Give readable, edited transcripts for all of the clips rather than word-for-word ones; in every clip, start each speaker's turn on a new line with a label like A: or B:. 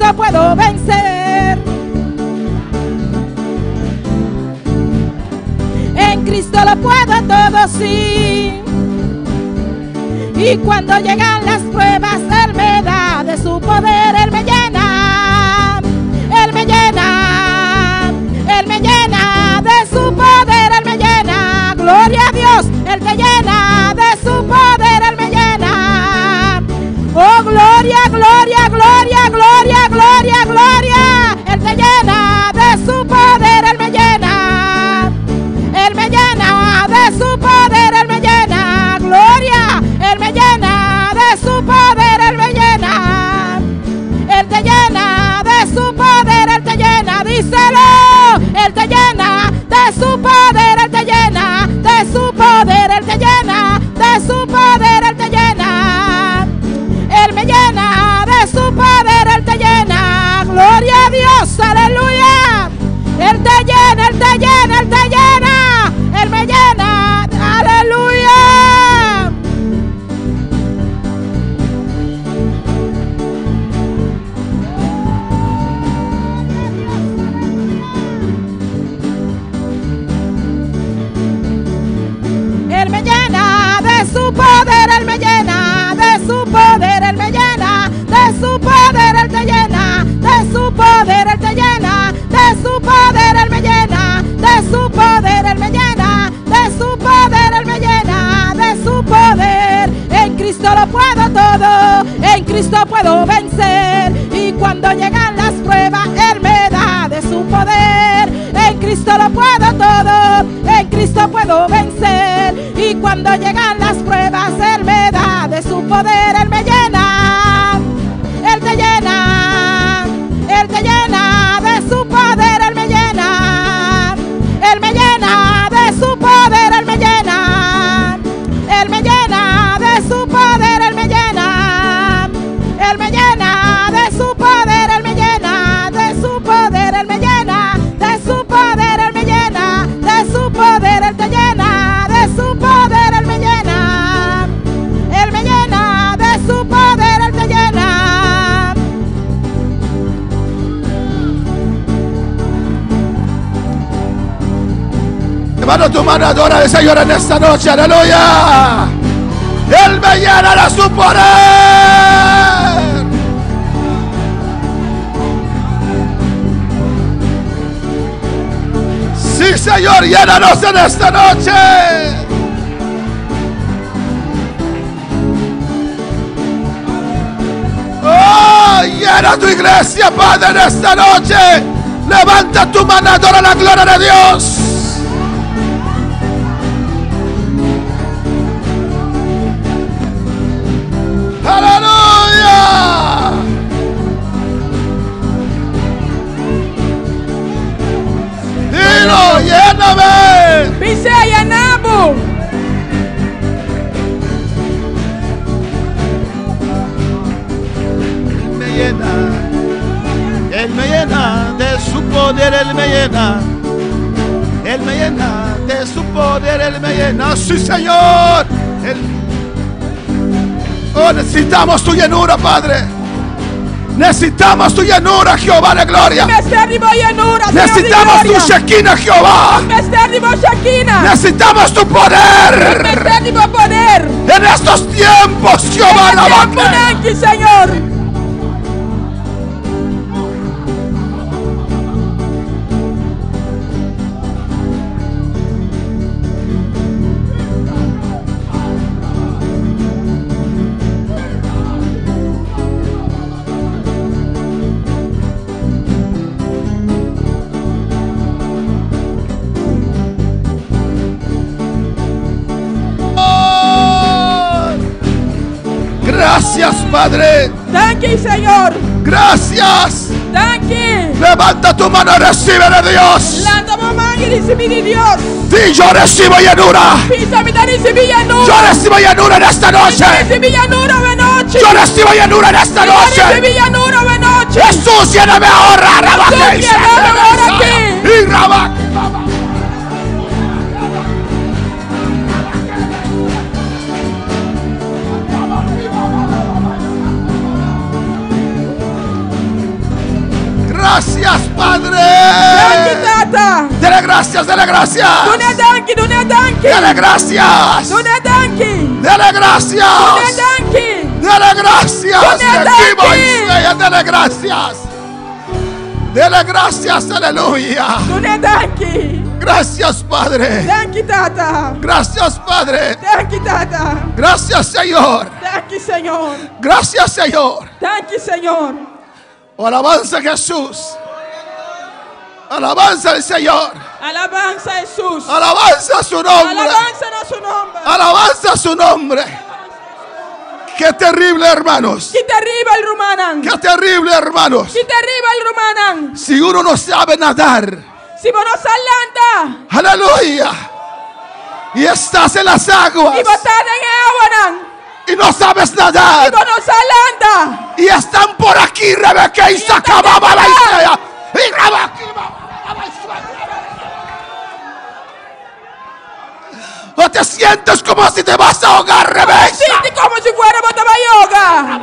A: Cristo puedo vencer. En Cristo lo puedo todo, sí. Y cuando llegan las pruebas, Él me da de su poder, Él me llena, Él me llena, Él me llena de su poder, Él me llena. Gloria a Dios, Él te llena de su poder, Él me llena. Oh, gloria, gloria, gloria, gloria, gloria, gloria. Él te llena de su poder, Él me llena. Él me llena de su poder, Él me llena. Gloria, Él me llena de su poder, Él me llena. Él te llena de su poder, Él te llena. Díselo, Él te llena de su poder, Él te llena de su poder, Él te llena de su poder, Él te llena. Él me llena de su poder, Él te llena. Gloria a Dios, aleluya. Él te llena, Él te llena, Él te llena. Él me llena, aleluya. Él me llena de su poder, Él me llena de su poder, Él me llena de su poder, Él te llena de su poder, Él te llena de su poder, Él me llena de su poder, Él me llena de su poder, Él me llena de su poder. En Cristo lo puedo todo, en Cristo puedo vencer. Y cuando llegan las pruebas, Él me da de su poder. En Cristo lo puedo todo, en Cristo puedo vencer. Y cuando llegan las pruebas, Él me da de su poder, Él me llena, Él te llena, Él te llena de su poder, Él me llena, Él me llena de su poder, Él me llena, Él me llena de su poder, Él me llena, Él me llena de su poder, Él me llena de su poder, Él me llena de su poder, Él me llena de su poder, Él te llena de su poder, Él me llena, Él me llena de su poder, Él te llena.
B: Levanta tu mano, adora al Señor en esta noche, aleluya. Él me llena de su poder. Sí, Señor, llénanos en esta noche. Oh, llena tu iglesia, Padre, en esta noche. Levanta tu mano, adora la gloria de Dios. ¡Aleluya! Dilo, lléname.
A: Pise llenamos.
B: Él me llena de su poder, Él me llena. Él me llena de su poder, Él me llena. Sí, Señor. Oh, necesitamos tu llenura, Padre. Necesitamos tu llenura, Jehová de gloria. Necesitamos tu Shekinah, Jehová. Necesitamos tu poder. En estos tiempos, Jehová, alabate.
A: Señor.
B: Gracias, Padre.
A: Thank you, Señor.
B: Gracias.
A: Thank you.
B: Levanta tu mano y recibe de Dios.
A: Levanta tu mano y recibe de Dios.
B: Di, yo recibo llenura. Yo recibo llenura en esta noche. Yo recibo llenura en esta noche. Jesús, lléname ahora. Y Rabá. gracias, dele gracias.
A: Doe dankie, doe dankie.
B: Dele gracias.
A: Doe dankie.
B: Dele gracias.
A: Doe dankie.
B: Dele gracias.
A: Doe dankie.
B: Dele gracias. Dele gracias, aleluya.
A: Doe dankie.
B: Gracias, Padre.
A: Dankie, Tata.
B: Gracias, Padre.
A: Dankie, Tata.
B: Gracias, Señor.
A: Dankie, Señor.
B: Gracias, Señor.
A: Dankie, Señor.
B: Oh, alabanza a Jesús. Alabanza al Señor.
A: Alabanza a Jesús.
B: Alabanza a su nombre.
A: Alabanza a su nombre.
B: Alabanza a su nombre. Qué terrible, hermanos.
A: Qué terrible el rumanan.
B: Qué terrible, hermanos.
A: Qué terrible el rumanan.
B: Si uno no sabe nadar.
A: Si vos no salanda.
B: Aleluya. Y estás en las aguas.
A: Y vos estás en agua.
B: Y no sabes nadar.
A: Y vos no salanda.
B: Y están por aquí, Rebeca y Sacababa la Isea. Y o te sientes como si te vas a ahogar, Rebeca.
A: Siente como si fuera vos te vas a ahogar.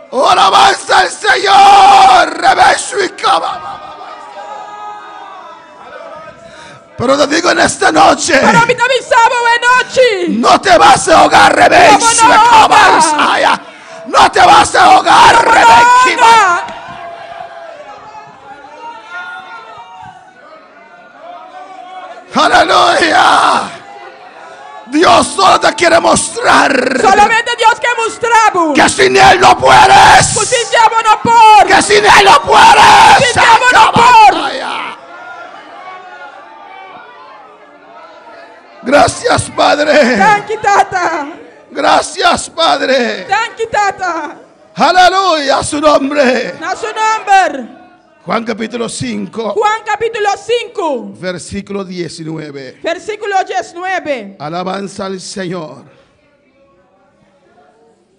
B: Oh, alabanza al Señor, Rebeca. Pero te digo en esta noche,
A: Pero a mí también sábado de noche.
B: no te vas a ahogar, Rebeca. No te vas a ahogar, Rebeca. Aleluya. Dios solo te quiere mostrar.
A: Solamente Dios quiere mostrar
B: que sin Él no puedes.
A: Pues sin Dios no por.
B: Que sin Él no puedes.
A: Sin Dios no por.
B: Gracias, Padre.
A: Dankie, Tata.
B: Gracias, Padre.
A: Dankie, Tata.
B: Aleluya, a su nombre.
A: A su nombre.
B: Juan capítulo 5.
A: Juan capítulo 5.
B: Versículo 19.
A: Versículo 19.
B: Alabanza al Señor.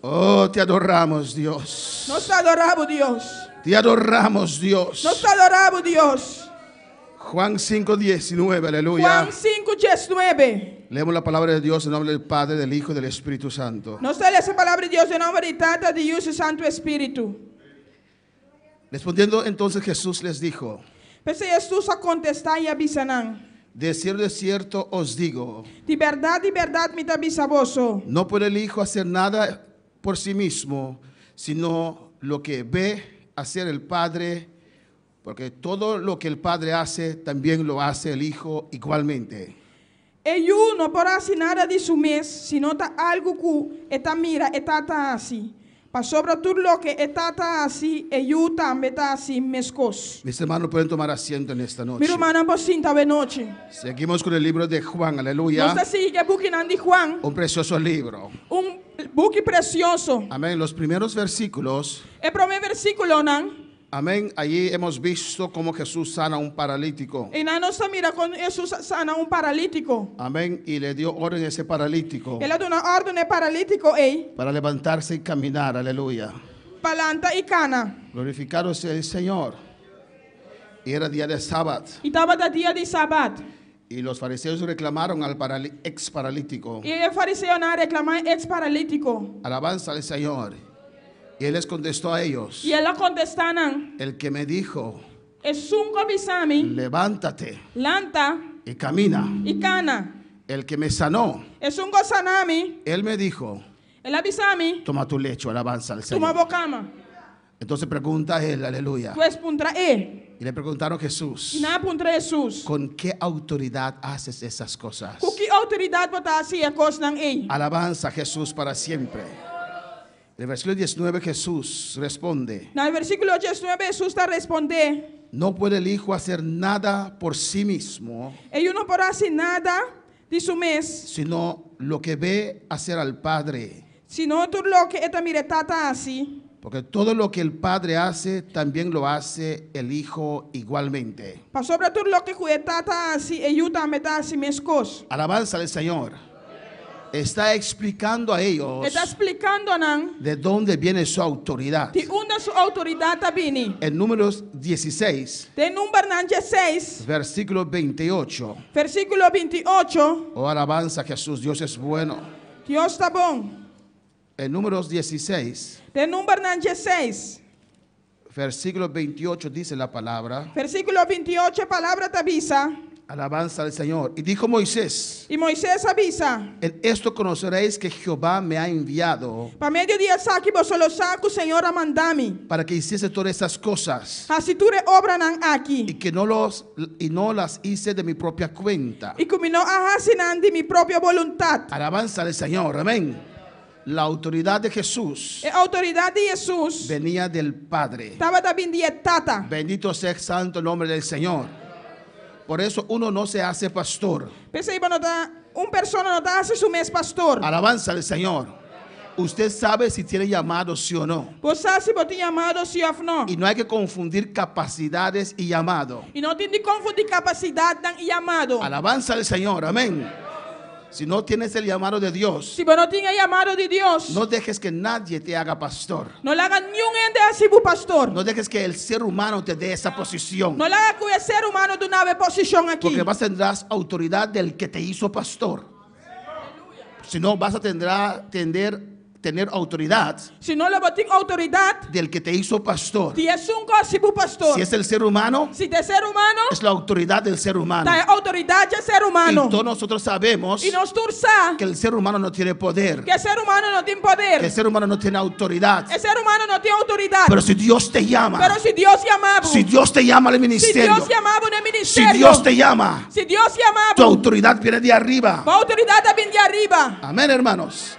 B: Oh, te adoramos, Dios.
A: Nos adoramos, Dios.
B: Te adoramos, Dios.
A: Nos adoramos, Dios.
B: Juan 5, 19, aleluya.
A: Juan 5, 19.
B: Leemos la palabra de Dios en nombre del Padre, del Hijo y del Espíritu Santo.
A: Nos lê essa palavra de Deus em nome de Tata, de Deus e Santo Espírito.
B: Respondiendo entonces Jesús les dijo:
A: Pensei Jesus a contestar e avisanan.
B: de cierto os digo,
A: De verdade me avisa vosso.
B: no puede el Hijo hacer nada por sí mismo, sino lo que ve hacer el Padre, porque todo lo que el Padre hace, también lo hace el Hijo igualmente.
A: Ele não pode fazer nada de su mês, sino tá algo que está mira, está assim. Para sobre tudo lo que está assim, ele também está assim mescos.
B: Mis hermanos pueden tomar asiento en esta noche.
A: Meu irmão, por cinta de noite.
B: Seguimos con el libro de Juan, aleluya.
A: Nós sigue buquinando de Juan,
B: Un precioso libro.
A: buque precioso.
B: Amén. Los primeros versículos.
A: El primer versículo, não?
B: Amén. Allí hemos visto cómo Jesús sana a un paralítico.
A: E na nossa mira, quando Jesus sana paralítico,
B: Amén. Y le dio orden a ese paralítico
A: ele dá uma ordem paralítico,
B: para levantarse y caminar. Aleluya.
A: palanta e cana.
B: Glorificado sea el Señor. Y era día de sábado.
A: E estava da dia de sábado.
B: Y los fariseos reclamaron al ex paralítico.
A: E o fariseu na reclamar ex-paralítico.
B: Alabanza al Señor. Y él les contestó a ellos:
A: E ela contestaram,
B: el que me dijo,
A: es un comisami,
B: levántate
A: lanta
B: y camina.
A: e cana.
B: El que me sanó,
A: Es un gosanami,
B: él me dijo,
A: el avisami,
B: toma tu lecho. Alabanza al
A: toma
B: Señor.
A: bocama.
B: Entonces pregunta a él, aleluya.
A: Tu es puntra e.
B: Y le preguntaron a Jesús:
A: E na puntra Jesus.
B: ¿con qué autoridad haces esas cosas?
A: Com que autoridade botar assim a coisa não é?
B: Alabanza a Jesús para siempre. En el versículo 19 Jesús responde:
A: No versículo 19 Jesus está respondendo.
B: no puede el Hijo hacer nada por sí mismo,
A: Ele não pode fazer nada de su mês,
B: sino lo que ve hacer al Padre.
A: sino tudo lo que esta mire tata assim.
B: Porque todo lo que el Padre hace, también lo hace el Hijo igualmente.
A: Para sobre tudo lo que cuida tata assim, ele também está assim mescos.
B: Alabanza al Señor. Está explicando a ellos
A: Está explicando não
B: de dónde viene su autoridad.
A: de onde sua autoridade está vindo.
B: En Números 16,
A: De número 16,
B: versículo 28.
A: versículo 28.
B: Oh, alabanza a Jesús, Dios es bueno.
A: Deus está bom.
B: En Números 16,
A: De número 16,
B: Versículo 28 dice la palabra.
A: Versículo 28, palabra te avisa.
B: Alabanza al Señor. Y dijo Moisés:
A: Y Moisés avisa.
B: en esto conoceréis que Jehová me ha enviado
A: Para medio dia saque vosotros saco, Senhor a mandar-me.
B: para que hiciese todas estas cosas,
A: Assim tu obra não
B: y
A: aqui.
B: que no las hice de mi propia cuenta.
A: E como não arrasinando de minha própria vontade.
B: Alabanza al Señor. Amén. La autoridad de Jesús
A: A autoridade de Jesus
B: venía del Padre.
A: estava da vindia tata.
B: Bendito sea el santo nombre del Señor. Por eso uno no se hace pastor.
A: Pensei para notar, persona não está assim mês pastor.
B: Alabanza al Señor. Usted sabe si tiene llamado sí o no.
A: Você se botou chamado sim ou não.
B: Y no hay que confundir capacidades y llamado.
A: E não tem de confundir capacidade com chamado.
B: Alabanza al Señor. Amén. Si no tienes el llamado de Dios,
A: Se você não tinha chamado de Deus,
B: no dejes que nadie te haga pastor.
A: não haga nenhum ende assim para pastor.
B: No dejes que el ser humano te dé esa posición.
A: Não haga que o ser humano do nave posição aqui.
B: Porque vas tendrás autoridad del que te hizo pastor. Si no, vas a tener autoridad
A: Se não lhe botou autoridade,
B: del que te hizo pastor.
A: se é coisa para pastor.
B: Si es el ser humano,
A: Se é ser humano,
B: es la autoridad del ser humano.
A: tá autoridade é ser humano.
B: Y todos nosotros sabemos
A: E nós sabemos
B: que el ser humano no tiene poder,
A: que o ser humano não tem
B: que
A: poder.
B: el ser humano no tiene autoridad.
A: O ser humano não tem autoridade.
B: Pero si Dios te llama,
A: Pero se Deus chamava,
B: si Dios te llama al
A: se
B: ministerio,
A: Deus chamava no
B: si
A: ministério,
B: Dios te llama,
A: se Deus chamava,
B: tu autoridad viene de arriba.
A: a autoridade vem de arriba.
B: Amén, hermanos.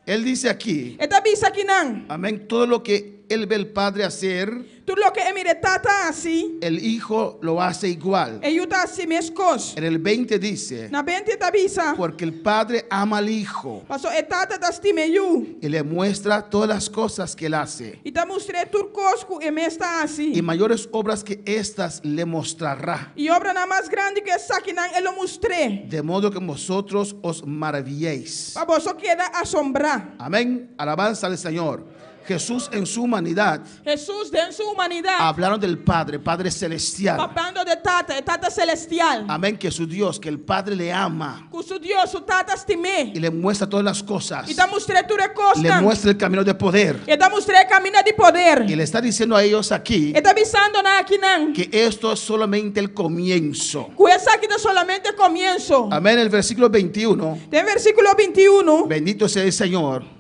B: Él dice aquí,
A: Eta bisa aqui não.
B: amén, todo lo que él ve el Padre hacer,
A: Tudo o que é mire tata assim,
B: el Hijo lo hace igual.
A: e eu tá assim mescos.
B: En el 20 dice,
A: Na bente eta bisa,
B: porque el Padre ama al Hijo
A: passo etata tá stime eu.
B: y le muestra todas las cosas que él hace.
A: E tá mostrei turcosco e mesta
B: Y
A: assim.
B: mayores obras que estas le mostrará,
A: E obra na mais grande que essa aqui não, ele mostrei.
B: de modo que vosotros os maravilléis.
A: Para você queda assombrar.
B: Amén, alabanza al Señor. Jesús en su humanidad
A: Jesus dentro sua humanidade,
B: hablaron del Padre, Padre celestial.
A: papando de tata, tata celestial.
B: Amén, que su Dios, que el Padre le ama
A: Com seu Deus, o tata estime.
B: y le muestra todas las cosas.
A: E tá mostrei tudo
B: Le
A: costa.
B: muestra el camino de poder.
A: E tá mostrei caminho de poder.
B: Y le está diciendo a ellos aquí
A: E tá avisando na aqui não.
B: que esto es solamente el comienzo.
A: Com essa aqui é solamente começo.
B: Amén, el versículo 21.
A: Tem versículo 21.
B: Bendito sea el Señor.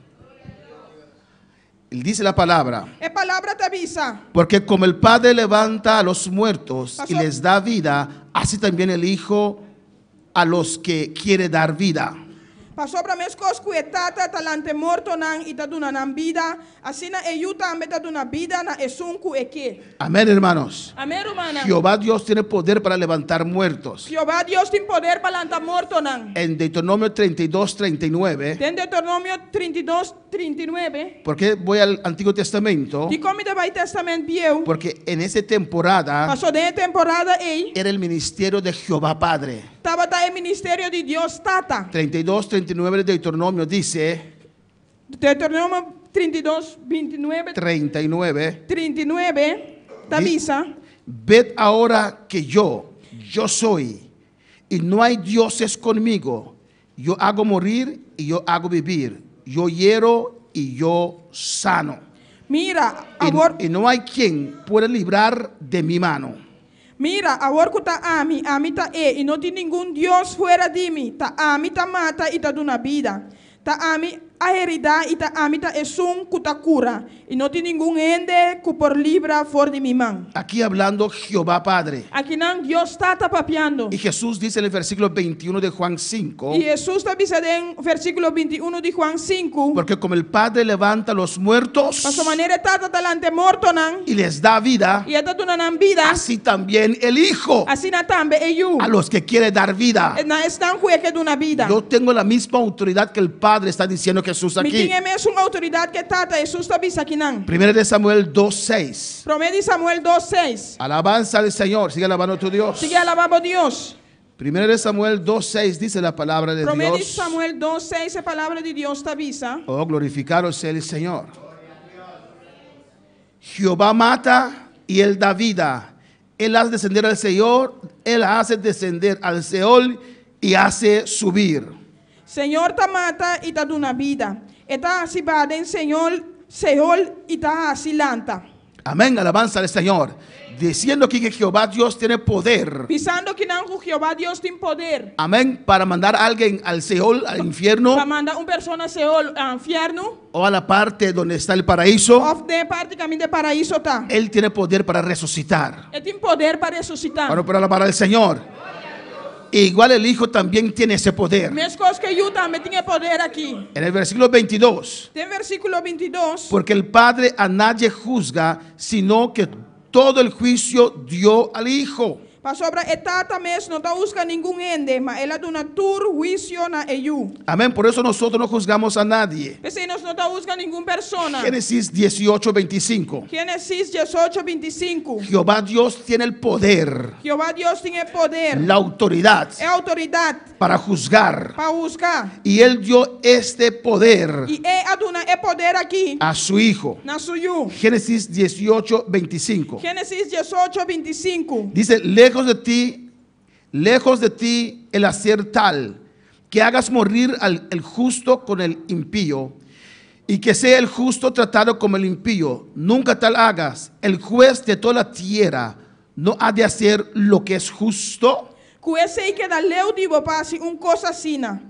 B: Él dice la palabra,
A: É palavra te avisa.
B: porque como el Padre levanta a los muertos y
A: Pastor.
B: les da vida, así también el Hijo a los que quiere dar vida.
A: Passou para meus cosco e tata talante morto nan e tá duna nan vida. Assim na eu também tá duna vida na esunku e que.
B: Amén, hermanos.
A: Amém, romana.
B: Jehová Dios tiene poder para levantar muertos.
A: Jeová Deus tem poder para lançar morto nan.
B: En Deuteronomio 32:39,
A: Tem Deuteronômio 32, 39.
B: ¿por qué voy al Antiguo Testamento?
A: De como de vai testamento viu.
B: Porque en esa temporada
A: Passou de temporada ei.
B: era el ministerio de Jehová Padre.
A: Tava tá em ministério de Deus tata.
B: 32:39 de Deuteronomio dice,
A: Deuteronômio 32, 29,
B: 39,
A: 39. Te avisa.
B: ved ahora que yo soy, y no hay dioses conmigo. Yo hago morir y yo hago vivir. Yo hiero y yo sano.
A: Mira, agora.
B: Y no hay quien pueda librar de mi mano.
A: Mira, agora que tá a mim tá e não tem nenhum Deus fora de mim. Tá a mim tá mata e tá dando vida. Tá a mim a heredar e tá a mim tá que tá cura. E não tem nenhum ende que por livra fora de minha mão.
B: Aquí hablando Jehová Padre.
A: Aqui não Deus está papiando.
B: Y Jesús dice en el versículo 21 de Juan 5,
A: E Jesus está dizendo em versículo 21 de Juan 5.
B: porque como el Padre levanta a los muertos
A: Para sua maneira tá talante morto não.
B: y les da vida,
A: E tá dando vida.
B: así también el Hijo
A: Assim na tambe e eu.
B: a los que quiere dar vida.
A: Na estão que dona vida.
B: Yo tengo la misma autoridad que el Padre, está diciendo Jesús
A: Me
B: aquí.
A: tinha mesmo autoridade que tata Jesus está dizendo aqui não.
B: 1 de Samuel 2:6.
A: Promete Samuel 2:6.
B: Alabanza al Señor, sigue alabando a tu Dios.
A: Sigue alabando a Dios.
B: 1 de Samuel 2:6 dice la palabra de
A: Promete
B: Dios.
A: Samuel 2:6, a palavra de Deus te avisa.
B: Oh, glorificado sea el Señor. Jehová mata y él da vida. Él hace descender al Señor, él hace descender al Seol y hace subir.
A: Senhor te mata e te dá vida. E te acibada em Senhor, Seol e te asilanta.
B: Amén, alabanza al Señor. Diciendo que Jehová Dios tiene poder.
A: Pisando que não Jehová Deus tem poder.
B: Amén, para mandar a alguien al Seol, al infierno.
A: Para mandar uma pessoa ao Seol, ao inferno.
B: O a la parte donde está el paraíso.
A: Of de parte caminho de paraíso tá.
B: Él tiene poder para resucitar.
A: Ele tem poder para ressuscitar.
B: Bueno, para alabar al Señor. Igual el Hijo también tiene ese poder.
A: Mesma coisa que eu também tinha poder aqui.
B: En el versículo 22.
A: Tem versículo 22.
B: Porque el Padre a nadie juzga, sino que todo el juicio dio al Hijo.
A: Para sobre etata mesmo não tá busca nenhum ende, mas ela do natur juízo na eu.
B: Amén. Por eso nosotros no juzgamos a nadie.
A: Pensei nós não tá busca nenhuma persona.
B: Génesis 18:25.
A: Génesis 18:25.
B: Jehová Dios tiene el poder,
A: Jehová Deus tem poder.
B: la autoridad
A: É autoridade
B: para juzgar.
A: para buscar.
B: Y Él dio este poder
A: E é aduna é poder aqui
B: a su Hijo.
A: na suyo.
B: Génesis 18:25.
A: Génesis 18:25.
B: Dice, lejos de ti el hacer tal, que hagas morir el justo con el impío, y que sea el justo tratado como el impío. Nunca tal hagas. El juez de toda la tierra no ha de hacer lo que es justo.
A: Cuece que da leu dibo passe coisa assina.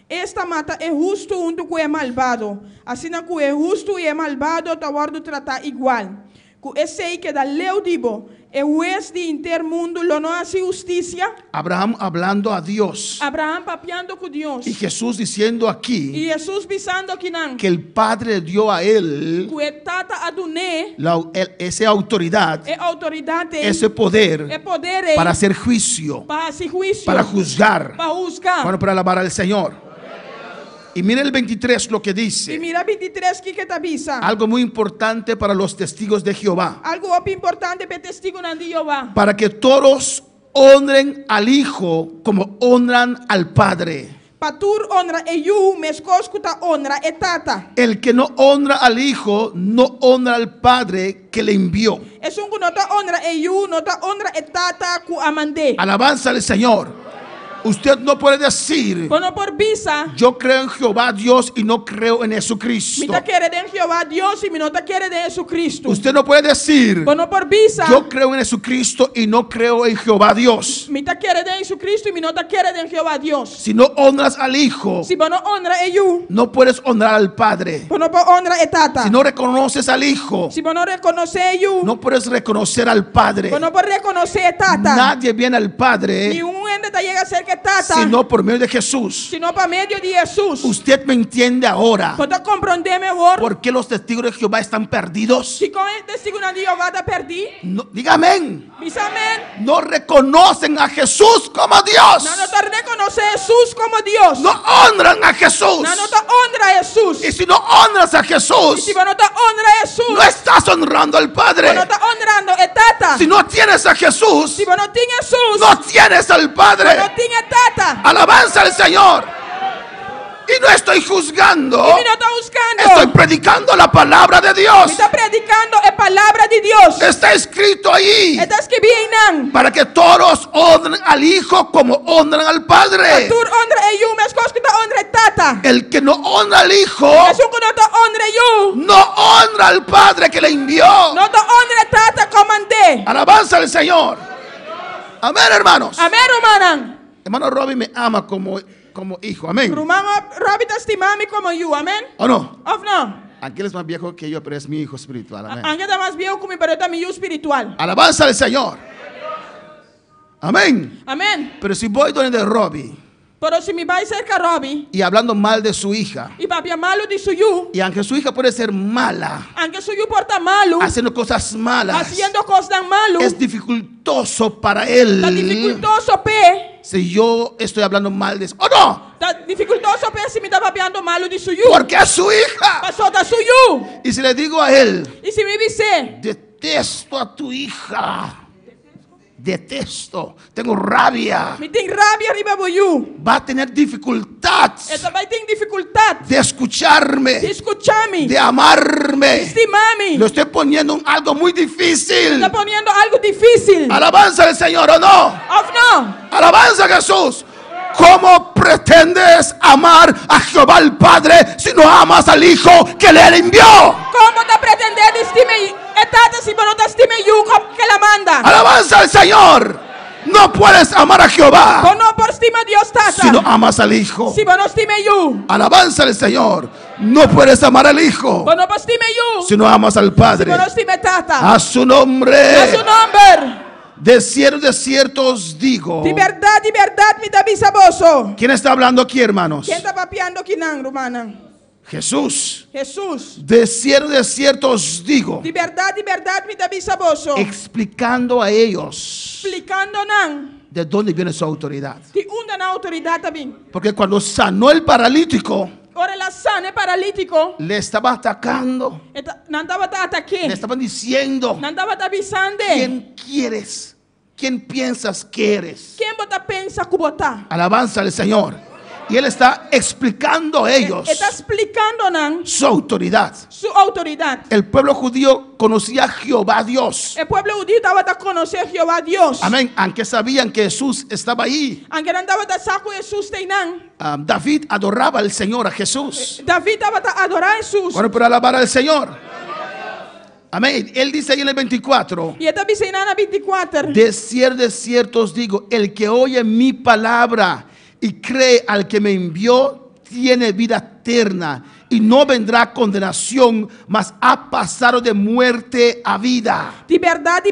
A: Esta mata é justo junto com é malvado. Assina que é justo e é malvado tá guardo tratar igual. Cuece que da leu dibo é juez de intermundo lo no hace justicia.
B: Abraham hablando a Dios.
A: Abraham papiando com Deus.
B: Y Jesús diciendo aquí
A: E Jesus pisando que não.
B: que el Padre dio a él
A: Que tata aduné
B: esa autoridad,
A: é autoridade.
B: ese poder
A: É poder
B: para hacer juicio,
A: para hacer juízo.
B: para juzgar.
A: Para juzgar.
B: Bueno, para alabar al Señor. Y mira el 23 lo que
A: E
B: dice.
A: mira 23 que tá bisa.
B: Algo muy importante para los testigos de Jehová.
A: Algo importante para testigo na Jehová.
B: Para que todos honren al Hijo como honran al Padre.
A: Patur honra e you, mescoscuta honra e tata.
B: El que no honra al Hijo no honra al Padre que le envió.
A: Es un nota honra e you, nota honra e tata ku amande.
B: Alabanza al Señor. Usted no puede decir,
A: Kono por visa,
B: yo creo en Jehová Dios y no creo en Jesucristo.
A: mita quiere de Jehová Dios y mi nota quiere de Jesucristo.
B: Usted no puede decir,
A: Kono por visa,
B: yo creo en Jesucristo y no creo en Jehová Dios.
A: mita quiere de Jesucristo y mi nota quiere de Jehová Dios.
B: Si no honras al Hijo,
A: Si bono honra e you,
B: no puedes honrar al Padre.
A: bono por honra e tata.
B: Si no reconoces al Hijo,
A: Si bono reconoce e you,
B: no puedes reconocer al Padre.
A: bono por reconocer e tata.
B: Nadie viene al
A: Ni
B: Padre
A: un ende te llega a ser que tata,
B: sino por medio de Jesús.
A: sino para medio de Jesús.
B: Usted me entiende ahora
A: Pode compreender melhor.
B: por qué los testigos de Jehová están perdidos.
A: Si com el testigo na Jehová te perdi,
B: No, diga amén.
A: diz amém.
B: No reconocen a Jesús como Dios.
A: Não te reconoce Jesus como Deus.
B: No honran a Jesús.
A: Não te honra Jesus.
B: Y si no honras a
A: E
B: Jesús,
A: se não te honra Jesus,
B: no estás honrando al Padre.
A: não te honrando e tata.
B: Si no tienes a Jesús,
A: Se não tem Jesus,
B: no tienes al Padre.
A: não tem tata.
B: Alabanza al Señor. Y no estoy juzgando,
A: E não está buscando.
B: estoy predicando la palabra de Dios.
A: Está predicando a palavra de Deus.
B: Está escrito ahí
A: Está escrito aí.
B: para que todos honren al Hijo como honran al Padre.
A: Tu honra e eu, mas coisas que te honra e tata.
B: El que no honra al Hijo
A: Mas um que não te honra eu,
B: no honra al Padre que le envió.
A: não te honra e tata comandé.
B: Alabanza al Señor. Amén, hermanos.
A: Amém, Romanan.
B: Hermano Robbie me ama como hijo. Amén.
A: Romano, Robbie te estima-me como eu, amém?
B: ¿O no?
A: Of não?
B: Aquel es más viejo que yo, pero es mi hijo espiritual. Amén.
A: Angel está mais viejo como pero também eu espiritual.
B: Alabanza al Señor. Amén.
A: Amém.
B: Pero si voy donde Robbie
A: Pero se me vai cerca Robbie
B: y hablando mal de su hija,
A: e papi malo de suyo,
B: y aunque su hija puede ser mala,
A: aunque suyo porta malo,
B: haciendo cosas malas,
A: haciendo cosas malo,
B: es dificultoso para él.
A: está dificultoso pe.
B: Si yo estoy hablando mal de eso, ¡oh no!
A: Está dificultoso pe se me está papiando malo de suyo.
B: Porque es su hija.
A: Passou da suyo.
B: Y si le digo a él,
A: E se me dizer,
B: detesto a tu hija, detesto, tengo rabia,
A: me tem rabia arriba boiú.
B: va a tener dificultad
A: Eu também tenho dificuldade
B: de escucharme,
A: de escuchar-me,
B: de amarme.
A: estimar-me.
B: Lo estoy poniendo en algo muy difícil.
A: Está poniendo algo difícil.
B: Alabanza al Señor, ¿o no?
A: Of não?
B: Alabanza a Jesús. ¿Cómo pretendes amar a Jehová el Padre si no amas al Hijo que le envió?
A: Como está pretendendo estimar? É tata se não tata.
B: Alabanza al Señor. No puedes amar a Jehová
A: Bono por stima Dios tata.
B: si no amas al Hijo.
A: Si bono stime you.
B: Alabanza al Señor. No puedes amar al Hijo
A: Bono por stime you.
B: si no amas al
A: Si
B: Padre.
A: bono stime tata.
B: A su
A: A
B: nombre.
A: su nombre.
B: De cierto os digo.
A: Di verdad mi tabi saboso.
B: ¿Quién está hablando aquí, hermanos?
A: ¿Quién está papiando kinang rumana?
B: Jesús.
A: Jesús.
B: De cierto os digo.
A: Di verdad mi tabi saboso.
B: Explicando a ellos
A: Explicando nang.
B: de dónde viene su autoridad.
A: Di una na autoridad también.
B: Porque cuando sanó el paralítico,
A: Ora la sane paralitico.
B: le estaba atacando.
A: Nandava ta
B: Le
A: ataque.
B: estaban diciendo:
A: Nandava ta bisande.
B: ¿quién quieres? ¿Quién piensas que eres?
A: ¿Quién bota pensa kubota?
B: Alabanza al Señor. Y Él está explicando a ellos
A: Está explicando nang
B: su autoridad.
A: su autoridad.
B: El pueblo judío conocía a Jehová Dios.
A: El pueblo judío estaba a conocer a Jehová Dios.
B: Amén. Aunque sabían que Jesús estaba ahí.
A: Aunque andaba a saco Jesús teinan.
B: David adoraba al Señor, a Jesús.
A: David estaba a adorar a Jesús.
B: Bueno, pero alabar al Señor. Amén. Él dice ahí en el 24:
A: Y esta vicinana 24.
B: de cierto os digo, el que oye mi palabra y cree al que me envió, tiene vida eterna y no vendrá condenación, mas ha pasado de muerte a vida.
A: De verdad,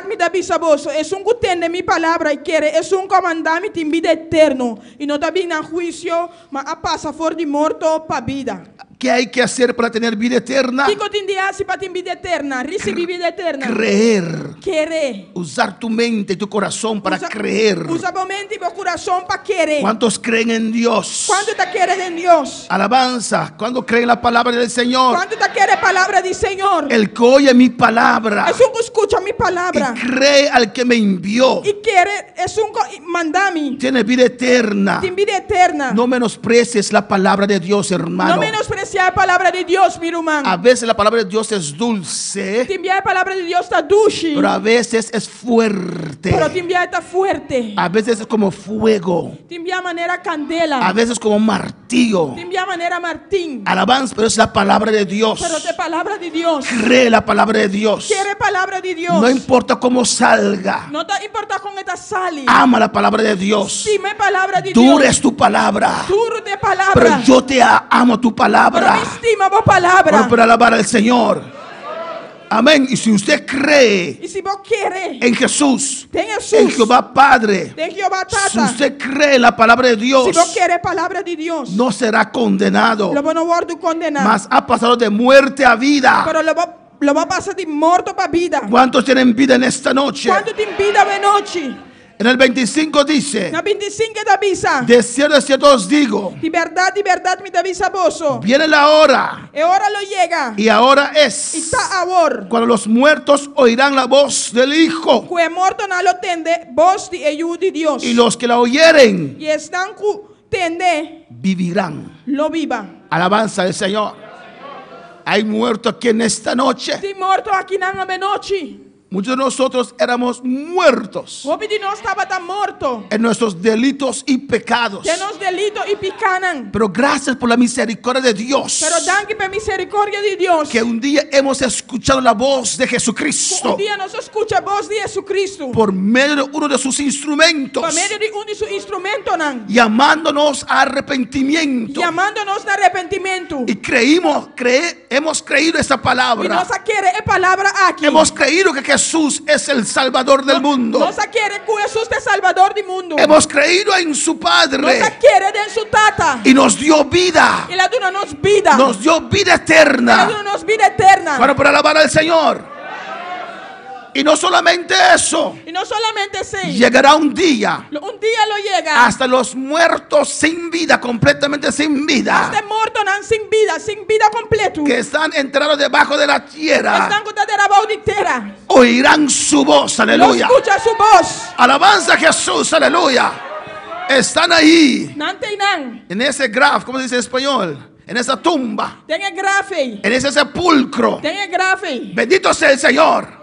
A: mi David saboso. Es un guten de mi palabra y quiere. Es un comandamiento en vida eterno. Y no también en juicio, mas ha pasado por de muerto para vida.
B: ¿Qué hay que hacer para tener vida eterna?
A: ¿Qué cotidiano si para tener vida eterna? Recibir vida eterna.
B: Creer.
A: Querer.
B: Usar tu mente y tu corazón para creer.
A: Usa tu mente y tu corazón para querer.
B: ¿Cuántos creen en Dios?
A: ¿Cuánto te quieres en Dios?
B: Alabanza. ¿Cuándo creen la palabra del Señor?
A: ¿Cuánto te quiere palabra del Señor?
B: El que oye mi palabra
A: Es un que escucha mi palabra.
B: y cree al que me envió,
A: Y quiere, es un mandami.
B: tiene vida eterna.
A: Tiene vida eterna.
B: No menosprecies la palabra de Dios, hermano.
A: No menospreciar la palabra de Dios, mi hermano.
B: A veces la palabra de Dios es dulce,
A: Te envía la palabra de Dios está dulce.
B: pero a veces es fuerte.
A: Pero te envía está fuerte.
B: A veces es como fuego.
A: Te envía manera candela.
B: A veces como martillo.
A: Te envía manera Martín.
B: Alabanza, pero es la palabra de Dios.
A: Pero te palabra de Dios.
B: Cree la palabra de Dios.
A: Quiere palabra de Dios.
B: No importa cómo salga.
A: No te importa con esta sali.
B: Ama la palabra de Dios.
A: Dime palabra de
B: Dura
A: Dios.
B: es tu palabra.
A: Duro de palabra.
B: Pero yo te amo tu
A: Pero
B: palabra.
A: me estima vos palabra.
B: Bueno, para alabar al Señor. Amén. Y si usted cree
A: Y si vos quieres.
B: en Jesús,
A: En Jesús.
B: en Jehová Padre,
A: De Jehová
B: si
A: tata.
B: usted cree en la palabra de Dios,
A: Si vos quieres palabra de Dios.
B: no será condenado,
A: Lo van a guardar condenar.
B: mas ha pasado de muerte a vida.
A: Pero lo va a pasar de muerto para vida.
B: ¿Cuántos tienen vida en esta noche?
A: ¿Cuánto te invita de noche?
B: En el 25 dice:
A: Na 25 te avisa.
B: de cierto os digo,
A: De verdad, mi te avisa boso.
B: viene la hora,
A: E ahora lo llega.
B: y ahora
A: Y
B: es,
A: está ahora.
B: cuando los muertos oirán la voz del Hijo,
A: Que muerto no lo tende. Vos de ayuda de Dios.
B: y los que la oyeren
A: Y están ku tende.
B: vivirán.
A: Lo viva.
B: Alabanza al Señor. Hay muertos aquí en esta noche.
A: Si muerto aquí na noche.
B: Muchos de nosotros éramos muertos
A: Obi de nós estava tan muerto.
B: en nuestros delitos y pecados.
A: Tenos delito y picanan.
B: Pero gracias por la misericordia de Dios,
A: Pero danke por misericordia de Dios.
B: que un día hemos escuchado la voz de Jesucristo
A: Un día nos escucha voz de Jesucristo.
B: por medio de uno de sus instrumentos,
A: Por medio de de su instrumento, nan.
B: llamándonos a arrepentimiento.
A: Llamándonos de arrepentimiento.
B: Y hemos creído esa
A: Y
B: palabra.
A: nos quiere palabra aquí.
B: Hemos creído que Jesús es el Salvador del mundo.
A: Nos quiere que Jesús es Salvador del mundo.
B: Hemos creído en su
A: Nos
B: Padre
A: quiere de su tata.
B: y nos dio vida.
A: Y la duna nos vida.
B: Nos dio vida
A: La
B: eterna.
A: duna nos vida eterna.
B: Bueno, para alabar al Señor. Y no solamente eso,
A: Y no solamente sí.
B: llegará un día
A: Un día lo llega.
B: hasta los muertos sin vida, completamente sin vida,
A: Hasta muerto nan sin vida completo.
B: que están enterrados debajo de la tierra,
A: Están con la bauditera.
B: oirán su voz.
A: No
B: Aleluya.
A: escucha su voz.
B: Alabanza a Jesús. Aleluya. Están ahí
A: Nante y nan.
B: en ese graf, ¿cómo se dice en español? En esa tumba,
A: Tenga grafe.
B: en ese sepulcro.
A: Tenga grafe.
B: Bendito sea el Señor.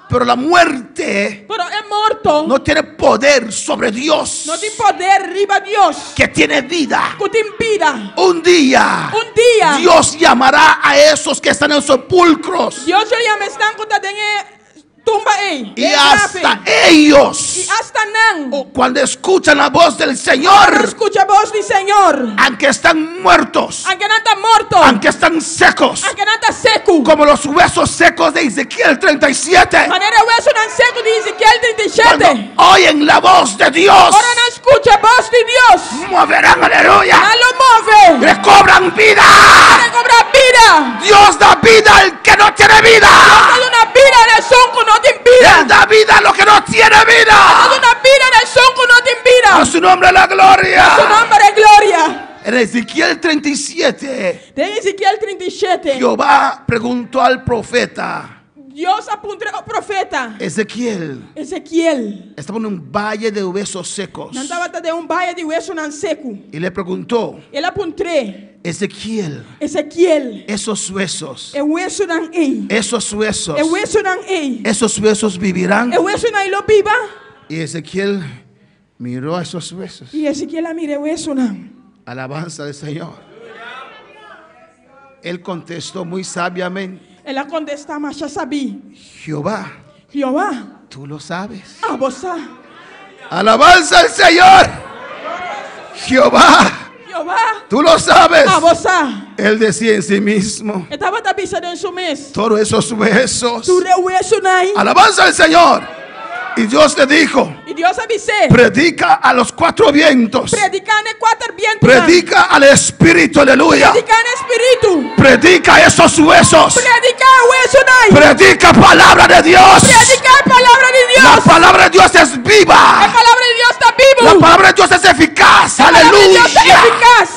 B: Pero la muerte
A: Pero es muerto.
B: no tiene poder sobre Dios,
A: No tiene poder arriba Dios.
B: que tiene vida.
A: Que te impida.
B: Un día Dios llamará a esos que están en sepulcros
A: Dios ya me están con la tumba rey.
B: Y hasta ellos,
A: Y hasta nan.
B: cuando escuchan la voz del
A: No
B: Señor,
A: escucha voz del Señor.
B: aunque están muertos,
A: Aunque no está muerto.
B: aunque están secos,
A: Aunque no está seco.
B: como los huesos secos de Ezequiel 37,
A: Manera hueso no seco de Ezequiel 37.
B: cuando oyen la voz de Dios,
A: Ahora no escucha voz de Dios.
B: moverán, aleluya,
A: No lo mueve.
B: recobran vida.
A: Para cobrar vida.
B: Dios da vida al que no tiene vida.
A: Hay una vida en el sonco, no te impida.
B: Él da vida a lo que no tiene
A: Hay
B: vida.
A: una vida en el sonco, no te impida.
B: A su nombre la
A: Su
B: gloria.
A: nombre es gloria.
B: En Ezequiel 37,
A: De Ezequiel 37.
B: Jehová preguntó al profeta
A: Dios apuntó al profeta
B: Ezequiel.
A: Ezequiel.
B: Estaba en un valle de huesos secos.
A: No estaba de un valle de hueso no seco.
B: Y le preguntó,
A: Él apunté.
B: Ezequiel,
A: Ezequiel.
B: esos huesos,
A: El hueso no hay.
B: esos huesos,
A: El hueso no hay.
B: esos huesos vivirán.
A: El hueso no hay lo viva.
B: Y Ezequiel miró a esos huesos.
A: Y Ezequiel la mire hueso no.
B: Alabanza del Señor. Él contestó muy sabiamente,
A: Él la contesta más ya sabí.
B: Jehová,
A: Jehová.
B: tú lo sabes.
A: A vos.
B: Alabanza al Señor. Jehová,
A: Jehová.
B: tú lo sabes.
A: A vos.
B: Él decía en sí mismo,
A: Estaba tapizado en su mes.
B: todos esos huesos.
A: Tu hueso no hay.
B: Alabanza al Señor. Y Dios le dijo,
A: Y Dios avisé.
B: predica a los cuatro vientos.
A: Predica en el cuatro vientos.
B: Predica al Espíritu, aleluya.
A: Predica en espíritu.
B: Predica esos huesos.
A: Predica hueso no hay.
B: Predica palabra de Dios.
A: Predica la palabra de Dios.
B: La palabra de Dios es
A: La
B: viva.
A: palabra de Dios está
B: La
A: vivo.
B: palabra de Dios es eficaz.
A: La palabra de Dios está
B: Aleluya.
A: eficaz.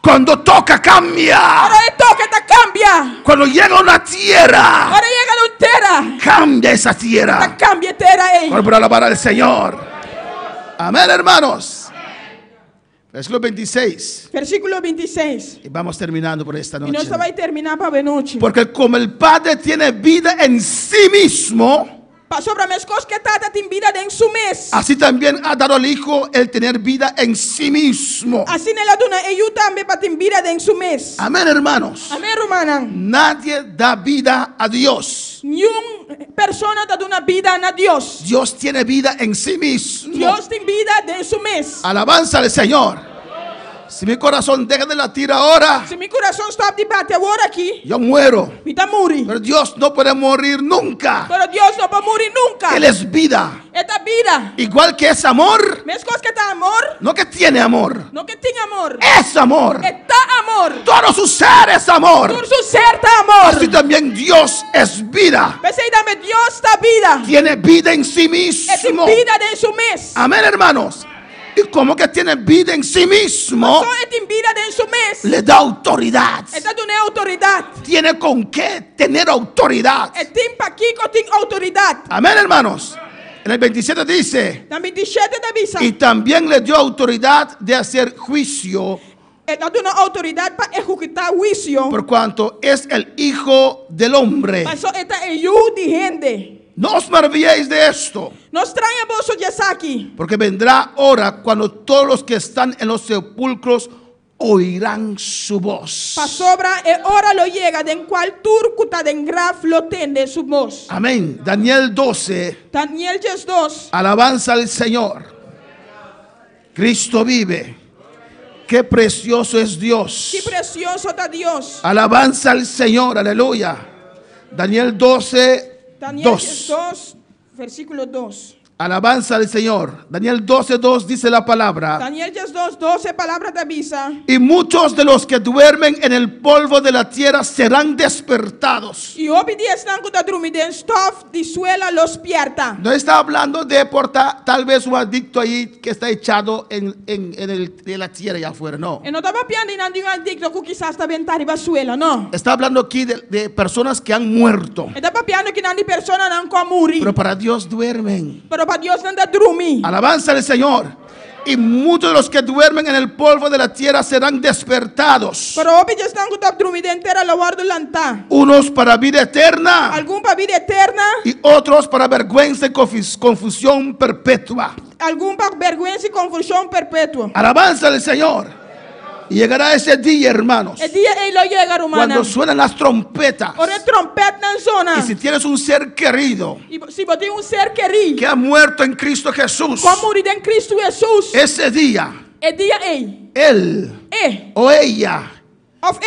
B: Cuando toca cambia.
A: Ahora le toca, te cambia.
B: Cuando llega a una tierra,
A: Ahora llega la entera.
B: cambia esa tierra.
A: Te cambia entera.
B: Para alabar al Señor. Amén, hermanos. Versículo 26.
A: Versículo 26.
B: Y vamos terminando por esta
A: Y no
B: noche.
A: estaba a terminar para noche.
B: Porque como el Padre tiene vida en sí mismo,
A: Sobre las cosas que trata de vida en su mes.
B: así también ha dado al Hijo el tener vida en sí mismo.
A: Así en la duna ellos también para vida en su mes.
B: Amén, hermanos.
A: Amén, hermana.
B: Nadie da vida a Dios.
A: Ni una persona da una vida a Dios.
B: Dios tiene vida en sí mismo.
A: Dios tiene vida en su mes.
B: Alabanza al Señor. Si mi corazón deja de latir ahora,
A: Si mi corazón está de bater ahora aquí,
B: yo muero.
A: vida muri.
B: Pero Dios no puede morir nunca.
A: Pero Dios no va a morir nunca.
B: Él es vida.
A: Esta vida.
B: Igual que es amor,
A: ¿Ves cosas que está amor?
B: no que tiene amor,
A: No que tiene amor.
B: es amor.
A: Está amor.
B: Todo su ser es amor.
A: Por su ser está amor.
B: Así también Dios es vida.
A: ¿Ves ahí dame Dios está vida?
B: Tiene vida en sí
A: Es
B: mismo.
A: vida en su mes.
B: Amén, hermanos. Y como que tiene vida en sí mismo,
A: Eso es vida en su mes.
B: le da autoridad.
A: Esta es una autoridad.
B: Tiene con qué tener autoridad.
A: El tiempo aquí tiene autoridad.
B: Amén, hermanos. En el 27 dice,
A: La 27 de visa.
B: y también le dio autoridad de hacer juicio,
A: Esta es una autoridad para ejecutar juicio.
B: por cuanto es el Hijo del Hombre.
A: Eso esta es ayuda de gente.
B: No os maravilléis de esto,
A: Nos trae bolso de aquí.
B: porque vendrá hora cuando todos los que están en los sepulcros oirán su voz.
A: Para sobra hora lo llega de en cual turcuta de graf lo tende su voz.
B: Amén. Daniel 12.
A: Daniel 2.
B: Alabanza al Señor. Cristo vive. Qué precioso es Dios.
A: Qué precioso está Dios.
B: Alabanza al Señor. Aleluya. Daniel 12.
A: Daniel
B: 2.
A: 2, versículo 2.
B: Alabanza al Señor. Daniel 12:2 dice la palabra.
A: Daniel 2, 12 palabras de avisa.
B: Y muchos de los que duermen en el polvo de la tierra serán despertados.
A: Y obediencia están con la drumiden stof de suela los pierta.
B: No está hablando de tal vez un adicto ahí que está echado en la tierra allá afuera. No.
A: Y no estaba piando y nadie adicto que quizás está ventana y suela, no.
B: Está hablando aquí de personas que han muerto.
A: Estaba piando que nadie persona no han muri.
B: Pero para Dios duermen.
A: Pero para Dios no anda drumi.
B: Alabanza al Señor. Y muchos de los que duermen en el polvo de la tierra serán despertados.
A: Pero obediencia están con la drumiden entera la guardo lanta.
B: Unos para vida eterna
A: Algún para vida eterna.
B: y otros para vergüenza y confusión perpetua.
A: Algún para vergüenza y confusión perpetua.
B: Alabanza al Señor. Y llegará ese día, hermanos,
A: E dia ei lo llega rumana.
B: cuando suenan las trompetas.
A: Ora trompet nan sona.
B: Y si tienes un ser querido
A: Se você tem ser querido,
B: que ha muerto en Cristo Jesús,
A: como morir em Cristo Jesus,
B: ese día,
A: e dia ei,
B: él o ella,
A: of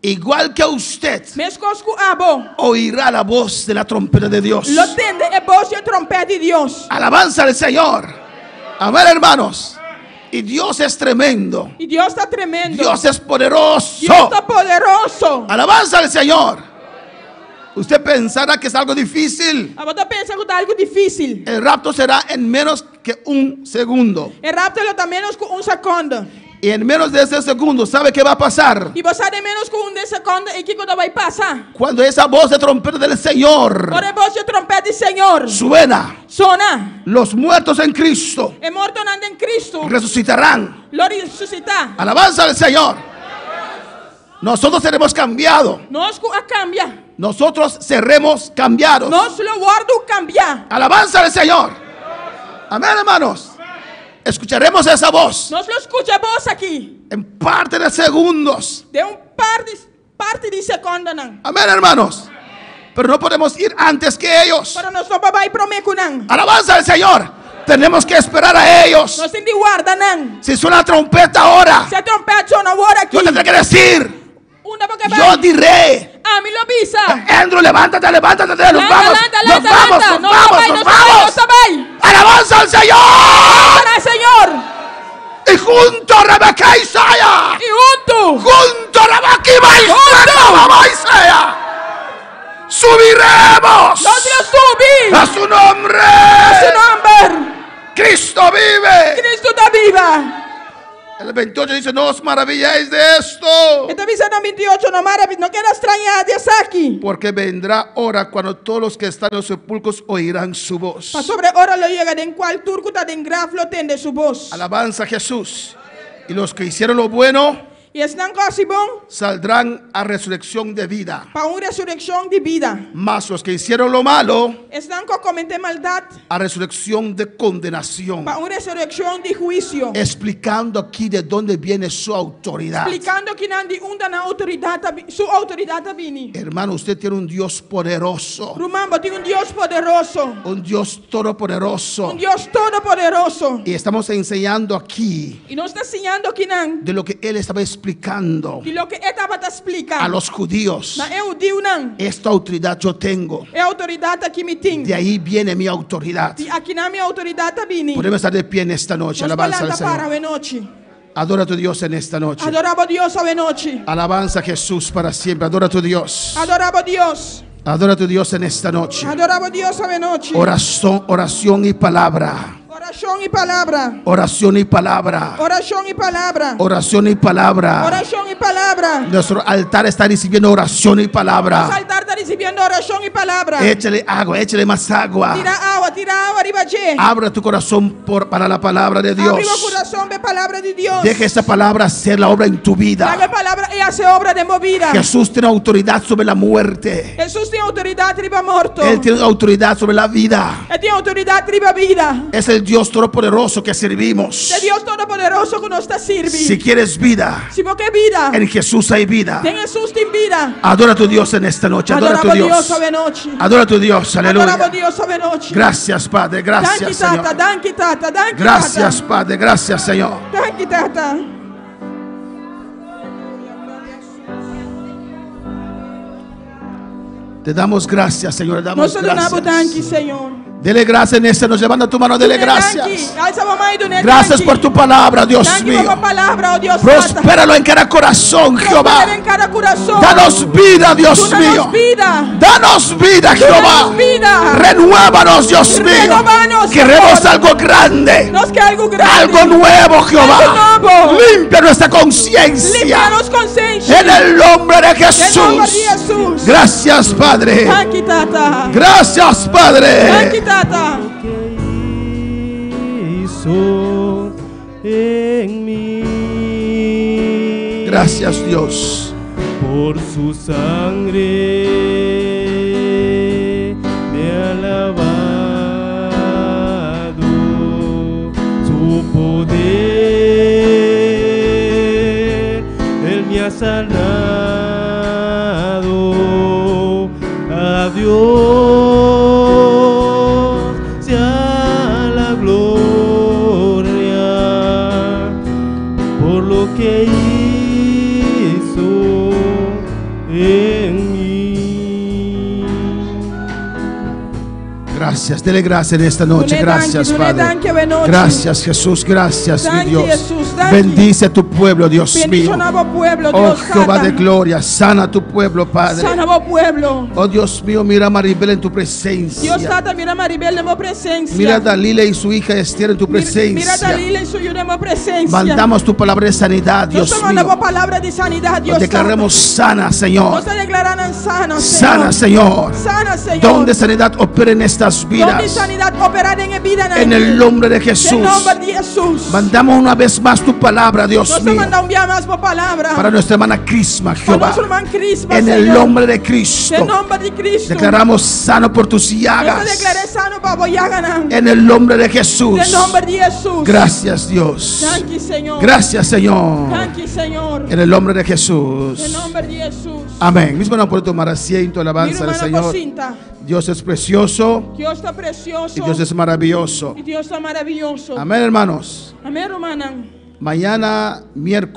B: igual que a usted,
A: mescos com abo,
B: oirá la voz de la trompeta de Dios.
A: lo tende e voz e trompet de Deus.
B: Alabanza al Señor. Amén, hermanos. Y Dios es tremendo.
A: E Deus está tremendo.
B: Dios es poderoso.
A: Deus está poderoso.
B: Alabanza al Señor. Usted pensará que es algo difícil.
A: A você pensa que está algo difícil.
B: El rapto será en menos que un segundo.
A: E rápido lo está menos com segundo.
B: Y en menos de ese segundo, ¿sabe qué va a pasar?
A: E você de menos com de segundo e que coisa vai passar?
B: Cuando esa voz de trompeta del Señor
A: Ora voz e trompete do Senhor
B: suena,
A: sona.
B: los muertos en Cristo
A: E morto nando em Cristo,
B: resucitarán.
A: lo ressuscitar.
B: Alabanza al Señor. Nosotros seremos cambiados.
A: Nós a cambia.
B: Nosotros seremos cambiados.
A: Nós lo guardo cambiar.
B: Alabanza al Señor. Amén, hermanos. Escucharemos esa voz
A: Nós lo escuchamos aqui.
B: en parte de segundos.
A: De parte de segundo não.
B: Amén, hermanos. Pero no podemos ir antes que ellos.
A: Para nós não vai prometer não.
B: Alabanza al Señor. Tenemos que esperar a ellos.
A: Nós tem de guardar não.
B: Si suena la trompeta ahora,
A: Se a trompete sona agora aqui.
B: yo tendré que decir,
A: Una porque
B: yo
A: vai.
B: diré,
A: A mim lo visa.
B: Andrew, levántate, levántate, nos vamos, nos vamos, nos
A: Não
B: vamos,
A: vai,
B: nos
A: não
B: vamos.
A: vai.
B: Alabanza al Señor.
A: Para Senhor.
B: Y junto a Rebeca y Isaiah,
A: E junto.
B: junto a Rebeca y Isaiah, subiremos
A: Nós lo subir.
B: a su nombre.
A: Su nome.
B: Cristo vive.
A: Cristo está viva.
B: El 28 dice, no os maravilléis de esto,
A: Então visa no 28 no maravilha. Não quero estranhar dessa aqui.
B: porque vendrá hora cuando todos los que están en los sepulcros oirán su voz.
A: Para sobre hora lo llega en cual turco está en graf lo tende su voz.
B: Alabanza a Jesús. Y los que hicieron lo bueno
A: E estão quase bom
B: saldrán a resurrección de vida.
A: para uma ressurreição de vida.
B: Mas los que hicieron lo malo
A: Estão com cometer maldade
B: a resurrección de condenación.
A: para uma ressurreição de juízo.
B: Explicando aquí de dónde viene su autoridad.
A: Explicando que não de onde na autoridade, sua autoridade vini.
B: Hermano, usted tiene un Dios poderoso.
A: Rumambo tem Deus poderoso.
B: Un Dios todopoderoso.
A: Deus todo poderoso.
B: Y estamos enseñando aquí
A: E nós está ensinando que não.
B: de lo que Él estaba explicando
A: De lo que estava te
B: a
A: explicar.
B: los judíos.
A: Na eu digo não.
B: Esta autoridad yo tengo.
A: É a autoridade que me tem.
B: De ahí viene mi autoridad.
A: E aqui na minha autoridade vini.
B: Podemos estar de pie en esta noche.
A: Nós
B: Alabanza al
A: falamos para
B: Señor.
A: a noite.
B: Adora a tu Dios en esta noche.
A: Adorava Deus a noite.
B: Alabanza a Jesús para siempre. Adora a tu Dios.
A: Adorava Deus.
B: Adora a tu Dios en esta noche.
A: Adorava Deus a noite.
B: Oración y palabra.
A: Oração e palavra.
B: Oración y palabra.
A: Oração e palavra.
B: Oración y palabra.
A: Oração e palavra.
B: Nuestro altar está recibiendo oración y
A: Nosso
B: palabra.
A: altar está recebendo oração e palavra.
B: Échale agua, échale más agua.
A: Tira água, ribaje.
B: Abra tu corazón para la palabra de Dios.
A: Abre o coração para a palavra de Deus.
B: Deja esa palabra hacer la obra en tu vida.
A: Traga a palavra e hace obra de movida.
B: Jesús tiene autoridad sobre la muerte.
A: Jesus tem autoridade riba morto.
B: Él tiene autoridad sobre la vida.
A: Ele tem autoridade riba vida.
B: Es el Dios todopoderoso que servimos.
A: É Deus todo-poderoso que nos está sirve.
B: Si quieres vida,
A: Se você quer vida,
B: en Jesús hay vida.
A: tem Jesus tem vida.
B: Adora a tu Dios en esta noche. Adora a tu
A: Adorava
B: Dios.
A: Deus a noite.
B: Adora a tu Dios.
A: Adorava
B: Aleluya.
A: Deus a noite.
B: Gracias, Padre. Gracias,
A: Danke, tata,
B: Señor.
A: danke, tata, danke,
B: Gracias,
A: tata.
B: Padre. Gracias, Señor.
A: Danke, tata.
B: Te damos gracias, Señor. Te
A: Nós
B: damos
A: adoramos danke,
B: gracias.
A: Senhor.
B: Dele gracias en este. Nos levanta tu mano. Dele gracias. Gracias por tu palabra, Dios mío. Prospéralo en cada corazón, Jehová. Danos vida, Dios mío. Danos vida, Jehová. Renuévanos, Dios mío. Queremos algo grande. Algo nuevo, Jehová. Limpia nuestra conciencia. En el nombre de Jesús. Gracias, Padre. Gracias, Padre.
C: Hizo en mí.
B: Gracias, Dios.
C: Por su sangre me ha lavado, su poder sanado. A Dios sea la gloria por lo que hizo en mí.
B: Gracias, dele gracias en esta noche. Gracias, Padre. Gracias, Jesús. Gracias, mi Dios. Bendice a tu pueblo, Dios mío. Oh, Jehová de gloria, sana a tu pueblo, Padre.
A: Sana o pueblo.
B: Oh, Dios mío, mira a Maribel en tu presencia.
A: Dios trata, mira a Maribel en mi presencia.
B: Mira a Dalila y su hija Esther en tu presencia.
A: Mira a Dalila y su hija en mi presencia.
B: Mandamos tu palabra de sanidad, Dios
A: Nosotros
B: mío.
A: mandamos palabra de sanidad, Dios.
B: Nos declaramos sana, Señor.
A: Nosotros declaramos sana,
B: Sana, Señor.
A: Sana, Señor.
B: Donde sanidad opera en estas
A: Donde
B: vidas.
A: sanidad operar en vida
B: En el nombre de
A: En
B: Jesús.
A: el nombre de Jesús.
B: Mandamos una vez más tu palabra, Dios
A: Nosotros
B: mío.
A: mandamos un día más por palabra.
B: Para nuestra hermana Crisma,
A: Para
B: Jehová.
A: nuestro hermano Crisma,
B: En el
A: Señor.
B: nombre de
A: En
B: Cristo.
A: el nombre de Cristo.
B: Declaramos sano por tus
A: Nosotros
B: llagas.
A: declaré sano para Boyaganan.
B: En el nombre de
A: En
B: Jesús.
A: el nombre de Jesús.
B: Gracias, Dios.
A: Thank you, Señor.
B: Gracias, Señor.
A: Thank you, Señor.
B: En el nombre de
A: En el
B: Jesús.
A: nombre de Jesús.
B: Amén. Mis hermanos, pueden tomar asiento,
A: Mi
B: alabanza al
A: hermana
B: Señor.
A: Cocinta.
B: Dios es precioso
A: Dios está precioso.
B: y Dios es maravilloso.
A: Y Dios está maravilloso.
B: Amén, hermanos.
A: Amén, hermana.
B: Mañana, miércoles.